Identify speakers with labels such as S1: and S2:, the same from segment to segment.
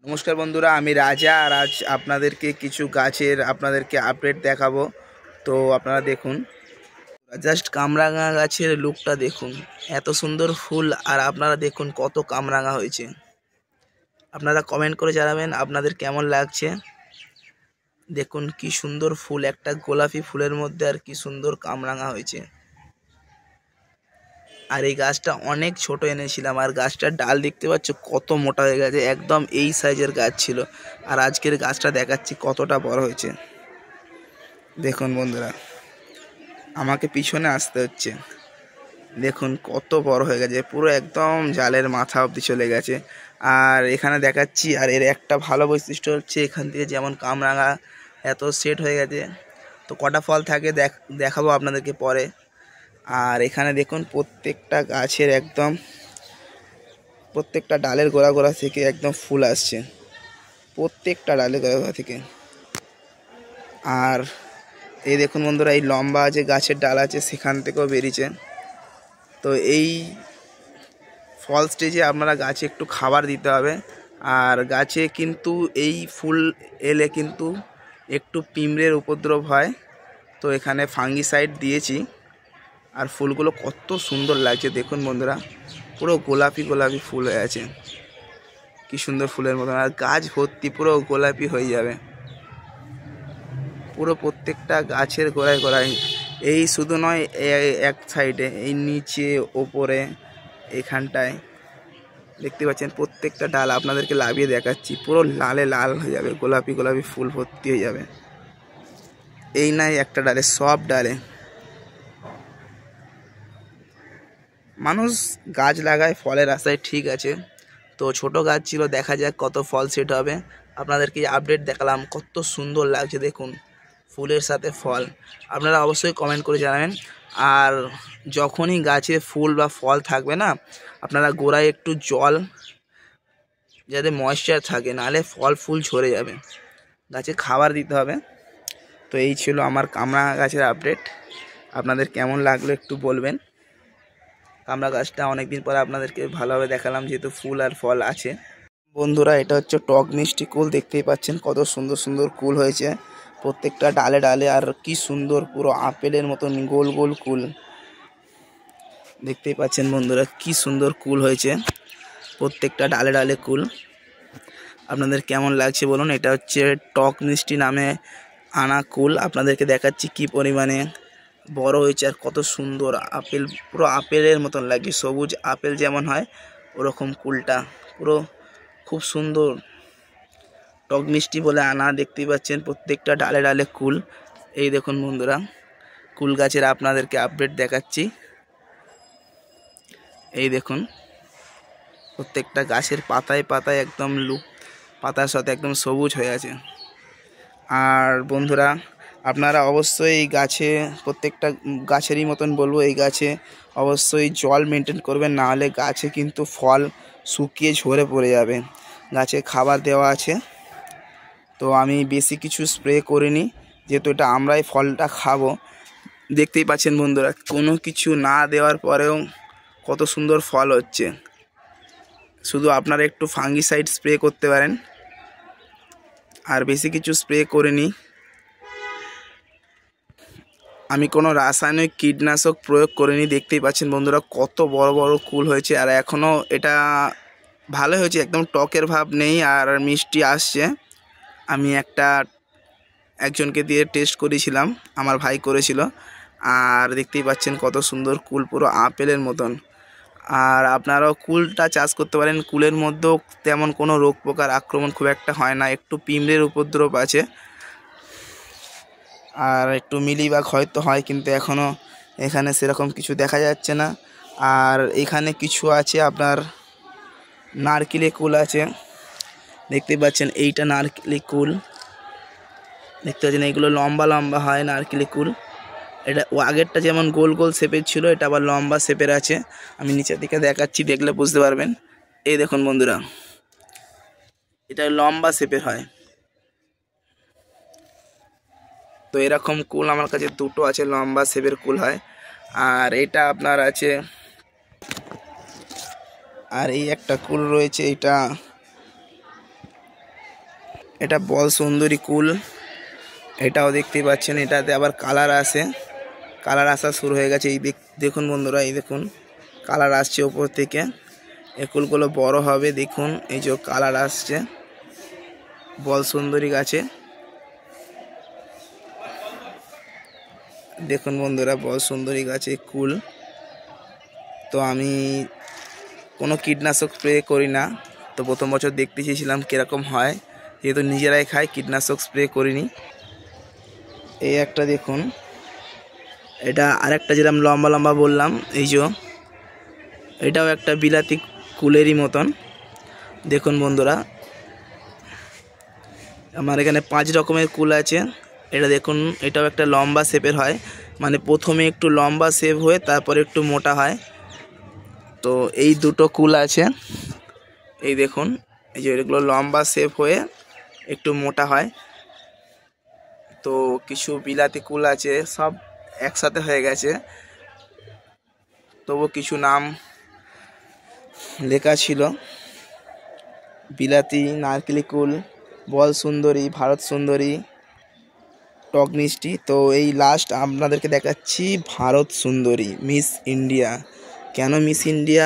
S1: নমস্কার বন্ধুরা, আমি রাজা। আর আজ আপনাদেরকে আপডেট দেখাবো। তো আপনারা দেখুন, জাস্ট কামরাঙা গাছের লুকটা দেখুন, এত সুন্দর ফুল। আর আপনারা দেখুন কত কামরাঙা হয়েছে। আপনারা কমেন্ট করে জানাবেন আপনাদের কেমন লাগছে। দেখুন কি সুন্দর ফুল, একটা গোলাপি ফুলের মধ্যে আর কি সুন্দর কামরাঙা হয়েছে। আর এই গাছটা অনেক ছোট এনেছিলাম, আর গাছটার ডাল দেখতে পাচ্ছ কত মোটা হয়ে গেছে, একদম এই সাইজের গাছ ছিল। আর আজকের গাছটা দেখাচ্ছি কতটা বড় হয়েছে। দেখুন বন্ধুরা, আমাকে পিছনে আসতে হচ্ছে। দেখুন কত বড় হয়ে গেছে, পুরো একদম জালের মাথা অবধি চলে গেছে। আর এখানে দেখাচ্ছি, আর এর একটা ভালো বৈশিষ্ট্য হচ্ছে এখান থেকে যেমন কামরাঙা এত সেট হয়ে গেছে। তো কটা ফল থাকে দেখাবো আপনাদেরকে পরে। আর এখানে দেখুন প্রত্যেকটা গাছের একদম প্রত্যেকটা ডালের গোড়া গোড়া থেকে একদম ফুল আসছে, প্রত্যেকটা ডালের গোড়া গোড়া থেকে। আর এই দেখুন বন্ধুরা, এই লম্বা যে গাছের ডাল আছে সেখান থেকেও বেরিয়েছে। তো এই ফল স্টেজে আপনারা গাছে একটু খাবার দিতে হবে। আর গাছে কিন্তু এই ফুল এলে কিন্তু একটু পিঁমড়ের উপদ্রব হয়, তো এখানে ফাঙ্গিসাইড দিয়েছি। আর ফুলগুলো কত সুন্দর লাগছে দেখুন বন্ধুরা, পুরো গোলাপি গোলাপি ফুল হয়ে আছে, কি সুন্দর ফুলের মতন। আর গাছ ভর্তি পুরো গোলাপি হয়ে যাবে, পুরো প্রত্যেকটা গাছের গোড়ায় গোড়ায়। এই শুধু নয়, এক সাইডে, এই নিচে, ওপরে, এখানটায় দেখতে পাচ্ছেন প্রত্যেকটা ডাল আপনাদেরকে লাভিয়ে দেখাচ্ছি, পুরো লালে লাল হয়ে যাবে, গোলাপি গোলাপি ফুল ভর্তি হয়ে যাবে। এই নাই একটা ডালে, সব ডালে। মানুষ গাছ লাগায় ফলের আশায়, ঠিক আছে। তো ছোট গাছ ছিল, দেখা যাক কত ফল সেট হবে। আপনাদেরকে আপডেট দেখালাম, কত সুন্দর লাগছে দেখুন ফুলের সাথে ফল। আপনারা অবশ্যই কমেন্ট করে জানাবেন। আর যখনই গাছে ফুল বা ফল থাকবে না, আপনারা গোড়ায় একটু জল, যাতে ময়েশ্চার থাকে, নাহলে ফল ফুল ঝরে যাবে। গাছে খাবার দিতে হবে। তো এই ছিল আমার কামরাঙা গাছের আপডেট। আপনাদের কেমন লাগলো একটু বলবেন। কামরাঙা গাছটা অনেকদিন পরে আপনাদেরকে ভালোভাবে দেখালাম, যেহেতু ফুল আর ফল আছে। বন্ধুরা, এটা হচ্ছে টক মিষ্টি কুল, দেখতেই পাচ্ছেন কত সুন্দর সুন্দর কুল হয়েছে প্রত্যেকটা ডালে ডালে। আর কি সুন্দর, পুরো আপেলের মতন গোল গোল কুল, দেখতেই পাচ্ছেন বন্ধুরা কি সুন্দর কুল হয়েছে, প্রত্যেকটা ডালে ডালে কুল। আপনাদের কেমন লাগছে বলুন। এটা হচ্ছে টক মিষ্টি নামে আনা কুল। আপনাদেরকে দেখাচ্ছি কি পরিমাণে বড় হয়েছে আর কত সুন্দর আপেল, পুরো আপেলের মতন লাগে, সবুজ আপেল যেমন হয় ওরকম কুলটা, পুরো খুব সুন্দর টক মিষ্টি বলে আনা। দেখতেই পাচ্ছেন প্রত্যেকটা ডালে ডালে কুল। এই দেখুন বন্ধুরা, কুল গাছের আপনাদেরকে আপডেট দেখাচ্ছি। এই দেখুন প্রত্যেকটা গাছের পাতায় পাতায় একদম পাতার সাথে একদম সবুজ হয়ে আছে। আর বন্ধুরা, আপনারা অবশ্যই এই গাছে, প্রত্যেকটা গাছেরই মতন বলবো, এই গাছে অবশ্যই জল মেনটেন করবেন, না হলে গাছে কিন্তু ফল শুকিয়ে ঝরে পড়ে যাবে। গাছে খাবার দেওয়া আছে, তো আমি বেশি কিছু স্প্রে করিনি, যেহেতু এটা আমরাই ফলটা খাবো। দেখতেই পাচ্ছেন বন্ধুরা, কোনো কিছু না দেওয়ার পরেও কত সুন্দর ফল হচ্ছে। শুধু আপনারা একটু ফাঙ্গিসাইড স্প্রে করতে পারেন, আর বেশি কিছু স্প্রে করিনি। আমি কোনো রাসায়নিক কীটনাশক প্রয়োগ করিনি। দেখতেই পাচ্ছেন বন্ধুরা কত বড় বড় কুল হয়েছে, আর এখনও এটা ভালো হয়েছে, একদম টকের ভাব নেই, আর মিষ্টি আসছে। আমি একজনকে দিয়ে টেস্ট করেছিলাম, আমার ভাই করেছিল। আর দেখতেই পাচ্ছেন কত সুন্দর কুল, পুরো আপেলের মতন। আর আপনারাও কুলটা চাষ করতে পারেন। কুলের মধ্যেও তেমন কোনো রোগ পোকার আক্রমণ খুব একটা হয় না, একটু পিঁমড়ের উপদ্রব আছে, আর একটু মিলিবাগ হয়তো হয়, কিন্তু এখনও এখানে সেরকম কিছু দেখা যাচ্ছে না। আর এখানে কিছু আছে আপনার নারকেলি কুল আছে, দেখতে পাচ্ছেন এইটা নারকেলি কুল, দেখতে পাচ্ছেন এইগুলো লম্বা লম্বা হয় নারকেলি কুল। এটা আগেরটা যেমন গোল গোল শেপের ছিল, এটা আবার লম্বা শেপের আছে। আমি নিচের দিকে দেখাচ্ছি, দেখলে বুঝতে পারবেন। এই দেখুন বন্ধুরা, এটা লম্বা শেপের হয়। তো এরকম কুল আমার কাছে দুটো আছে, লম্বা শেপের কুল হয়। আর এটা আপনার আছে, আর এই একটা কুল রয়েছে, এটা বল সুন্দরী কুল, এটাও দেখতে পাচ্ছেন। এটাতে আবার কালার আসে, কালার আসা শুরু হয়ে গেছে। এই দেখুন বন্ধুরা, এই দেখুন কালার আসছে ওপর থেকে। এই কুলগুলো বড় হবে, দেখুন এই যে কালার আসছে বল সুন্দরী গাছে। দেখুন বন্ধুরা, বল সুন্দরী গাছে কুল। তো আমি কোনো কীটনাশক স্প্রে করি না, তো প্রথম বছর দেখতে চেয়েছিলাম কীরকম হয়, যেহেতু নিজেরাই খাই, কীটনাশক স্প্রে করিনি। এই একটা দেখুন, এটা আরেকটা যেরকম লম্বা লম্বা বললাম, এই যে এটাও একটা বিলাতি কুলেরই মতন। দেখুন বন্ধুরা, আমার এখানে 5 রকমের কুল আছে। এটা দেখুন, এটাও একটা লম্বা শেপের হয়, মানে প্রথমে একটু লম্বা শেপ হয়ে তারপরে একটু মোটা হয়। তো এই দুটো কুল আছে, এই দেখুন, এই যে এগুলো লম্বা শেপ হয়ে একটু মোটা হয়। তো কিছু বিলাতি কুল আছে, সব একসাথে হয়ে গেছে, তবু কিছু নাম লেখা ছিল। বিলাতি, নারকেলি কুল, বল সুন্দরী, ভারত সুন্দরী, টক মিষ্টি। তো এই লাস্ট আপনাদেরকে দেখাচ্ছি ভারত সুন্দরী, মিস ইন্ডিয়া। কেন মিস ইন্ডিয়া,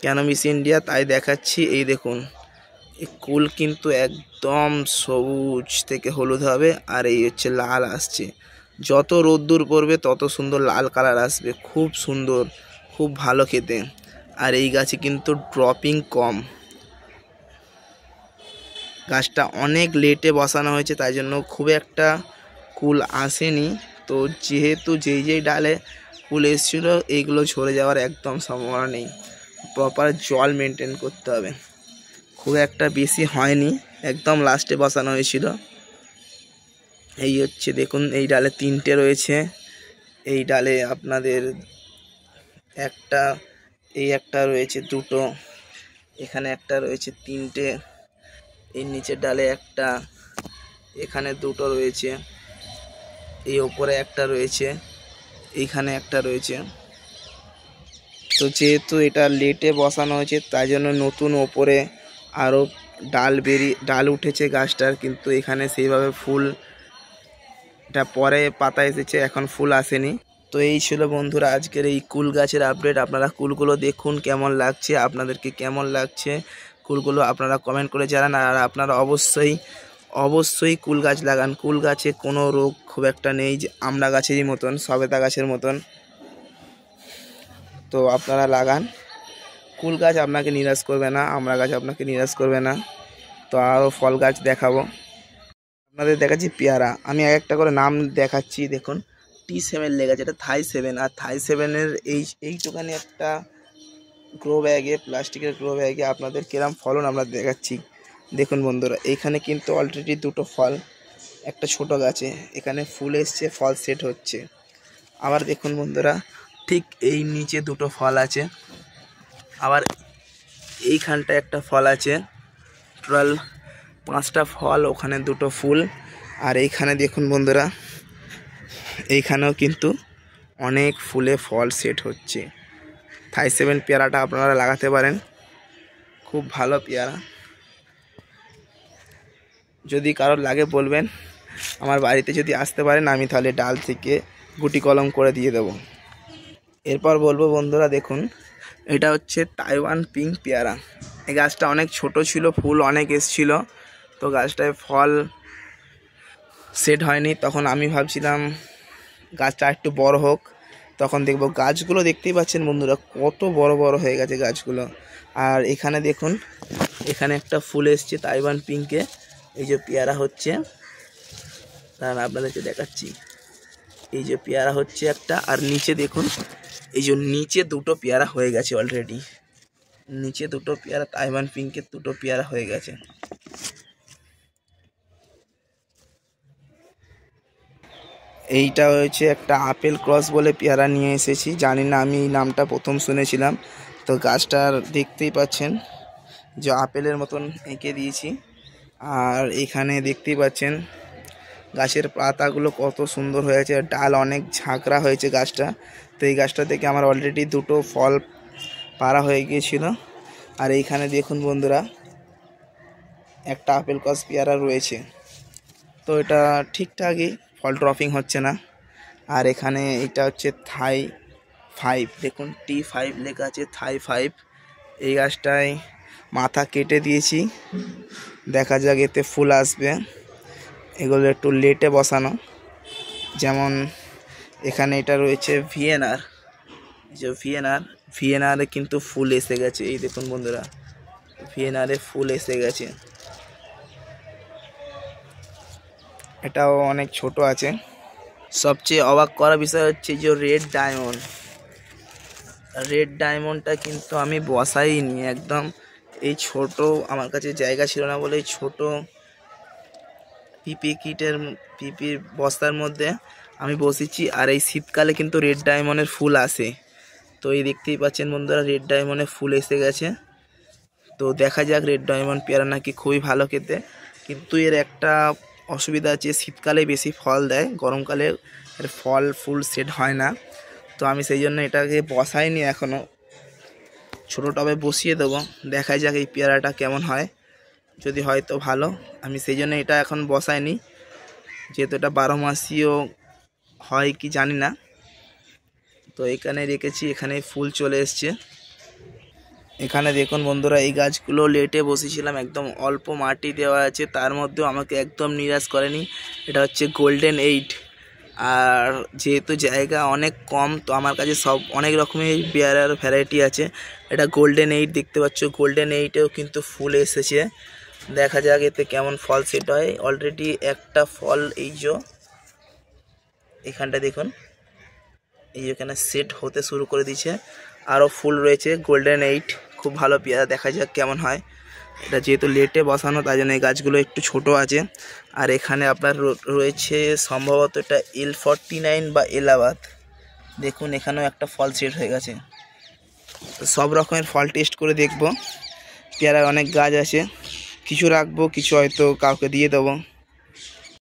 S1: কেন মিস ইন্ডিয়া তাই দেখাচ্ছি। এই দেখুন, এই কুল কিন্তু একদম সবুজ থেকে হলুদ হবে, আর এই হচ্ছে লাল আসছে। যত রোদ্দুর পড়বে তত সুন্দর লাল কালার আসবে, খুব সুন্দর, খুব ভালো খেতে। আর এই গাছে কিন্তু ড্রপিং কম, গাছটা অনেক লেটে বসানো হয়েছে, তাই জন্য খুব একটা কুল আসেনি। তো যেহেতু যেই ডালে কুল এসেছিলো, এইগুলো ঝরে যাওয়ার একদম সম্ভাবনা নেই, প্রপার জল মেনটেন করতে হবে। খুব একটা বেশি হয়নি, একদম লাস্টে বসানো হয়েছিল। এই হচ্ছে দেখুন, এই ডালে 3টে রয়েছে, এই ডালে আপনাদের একটা, এই একটা রয়েছে 2টো, এখানে একটা রয়েছে 3টে, এই নিচের ডালে একটা, এখানে 2টো রয়েছে, এই ওপরে একটা রয়েছে, এইখানে একটা রয়েছে। তো যেহেতু এটা লেটে বসানো হয়েছে, তাই জন্য নতুন ওপরে আরও ডাল উঠেছে গাছটার, কিন্তু এখানে সেইভাবে ফুল, এটা পরে পাতা এসেছে, এখন ফুল আসেনি। তো এই ছিল বন্ধুরা আজকের এই কুল গাছের আপডেট। আপনারা কুলগুলো দেখুন কেমন লাগছে, আপনাদেরকে কেমন লাগছে কুলগুলো আপনারা কমেন্ট করে জানান। আর আপনারা অবশ্যই কুল গাছ লাগান। কুল গাছে কোনো রোগ খুব একটা নেই, যে আমড়া গাছেরই মতন, সবেদা গাছের মতন। তো আপনারা লাগান, কুল গাছ আপনাকে নিরাশ করবে না, আমড়া গাছ আপনাকে নিরাশ করবে না। তো আরও ফল গাছ দেখাবো আপনাদের, দেখাচ্ছি পেয়ারা। আমি একটা করে নাম দেখাচ্ছি। দেখুন, T7 লেগেছে, এটা থাই 7। আর থাই 7-এর এইটুখানি একটা গ্রো ব্যাগে, প্লাস্টিকের গ্রো ব্যাগে আপনাদের কিরম ফলন আমরা দেখাচ্ছি। দেখুন বন্ধুরা, এইখানে কিন্তু অলরেডি 2টো ফল, একটা ছোট গাছে, এখানে ফুল এসছে, ফল সেট হচ্ছে। আবার দেখুন বন্ধুরা, ঠিক এই নিচে 2টো ফল আছে, আবার এইখানটা একটা ফল আছে, টোটাল 5টা ফল, ওখানে 2টো ফুল। আর এইখানে দেখুন বন্ধুরা, এইখানেও কিন্তু অনেক ফুলে ফল সেট হচ্ছে। থাই 7 পেয়ারাটা আপনারা লাগাতে পারেন, খুব ভালো পেয়ারা। যদি কারোর লাগে বলবেন, আমার বাড়িতে যদি আসতে পারেন, আমি তাহলে ডাল থেকে গুটি কলম করে দিয়ে দেবো। এরপর বলবো বন্ধুরা, দেখুন এটা হচ্ছে তাইওয়ান পিঙ্ক পেয়ারা। এই গাছটা অনেক ছোট ছিল, ফুল অনেক এসছিল, তো গাছটায় ফল সেট হয়নি। তখন আমি ভাবছিলাম গাছটা একটু বড় হোক, তখন দেখবো গাছগুলো দেখতেই পাচ্ছেন বন্ধুরা কত বড় বড় হয়ে গেছে গাছগুলো। আর এখানে দেখুন, এখানে একটা ফুল এসছে তাইওয়ান পিঙ্কে, এই যে পেয়ারা হচ্ছে, তার আপনাদেরকে দেখাচ্ছি। এই যে পেয়ারা হচ্ছে একটা, আর নিচে দেখুন, এই যে নিচে 2টো পেয়ারা হয়ে গেছে অলরেডি, নিচে 2টো পেয়ারা, তাইওয়ান পিঙ্কের 2টো পেয়ারা হয়ে গেছে। এইটা হয়েছে একটা আপেল ক্রস বলে পেয়ারা নিয়ে এসেছি, জানি না, আমি এই নামটা প্রথম শুনেছিলাম। তো গাছটার দেখতেই পাচ্ছেন যে আপেলের মতন এঁকে দিয়েছি। আর এখানে দেখতেই পাচ্ছেন গাছের পাতাগুলো কত সুন্দর হয়েছে, ডাল অনেক ঝাঁকড়া হয়েছে গাছটা। তো এই গাছটা থেকে আমার অলরেডি 2টো ফল পাড়া হয়ে গিয়েছিল। আর এইখানে দেখুন বন্ধুরা, একটা আপেল কস পেয়ারা রয়েছে। তো এটা ঠিকঠাকই, ফল ড্রপিং হচ্ছে না। আর এখানে এটা হচ্ছে থাই 5, দেখুন T5 লেখা আছে, থাই 5। এই গাছটায় মাথা কেটে দিয়েছি, দেখা যাক এতে ফুল আসবে। এগুলো একটু লেটে বসানো, যেমন এখানে এটা রয়েছে ভিএনআর, যে ভিএনআরে কিন্তু ফুল এসে গেছে। এই দেখুন বন্ধুরা, ভিএনআরে ফুল এসে গেছে। এটাও অনেক ছোট আছে। সবচেয়ে অবাক করা বিষয় হচ্ছে যে রেড ডায়মন্ডটা কিন্তু আমি বসাইনি একদম। এই ছোট, আমার কাছে জায়গা ছিল না বলে ছোট পিপির বস্তার মধ্যে আমি বসেছি। আর এই শীতকালে কিন্তু রেড ডায়মন্ডের ফুল আসে। তো এই দেখতেই পাচ্ছেন বন্ধুরা, রেড ডায়মন্ডের ফুল এসে গেছে। তো দেখা যাক, রেড ডায়মন্ড পেয়ারা নাকি খুবই ভালো খেতে, কিন্তু এর একটা অসুবিধা আছে, শীতকালে বেশি ফল দেয়, গরমকালে এর ফুল সেট হয় না। তো আমি সেই জন্য এটাকে বসাইনি এখনও, ছোটো টবে বসিয়ে দেবো, দেখা যাক এই পেয়ারাটা কেমন হয়। যদি হয় তো ভালো, আমি সেই জন্য এটা এখন বসাইনি, যেহেতু এটা 12 মাসিও হয় কি জানি না। তো এখানে রেখেছি, এখানে ফুল চলে এসছে। এখানে দেখুন বন্ধুরা, এই গাছগুলো লেটে বসেছিলাম, একদম অল্প মাটি দেওয়া আছে, তার মধ্যেও আমাকে একদম নিরাশ করেনি। এটা হচ্ছে গোল্ডেন 8। আর যেহেতু জায়গা অনেক কম, তো আমার কাছে অনেক রকমের পেয়ারার ভ্যারাইটি আছে। এটা গোল্ডেন 8 দেখতে পাচ্ছ, গোল্ডেন 8এও কিন্তু ফুল এসেছে। দেখা যাক এতে কেমন ফল সেট হয়। অলরেডি একটা ফল এই যে এখানটা দেখুন, এই এখানে সেট হতে শুরু করে দিয়েছে, আরও ফুল রয়েছে। গোল্ডেন 8 খুব ভালো পেয়ারা, দেখা যাক কেমন হয়। এটা যেহেতু লেটে বসানো, তাই জন্য এই গাছগুলো একটু ছোট আছে। আর এখানে আপনার রয়েছে সম্ভবত এটা L49 বা এলাহাবাদ। দেখুন এখানেও একটা ফল সেট হয়ে গেছে। সব রকমের ফল টেস্ট করে দেখব। পেয়ারার অনেক গাছ আছে, কিছু রাখবো, কিছু হয়তো কাউকে দিয়ে দেবো।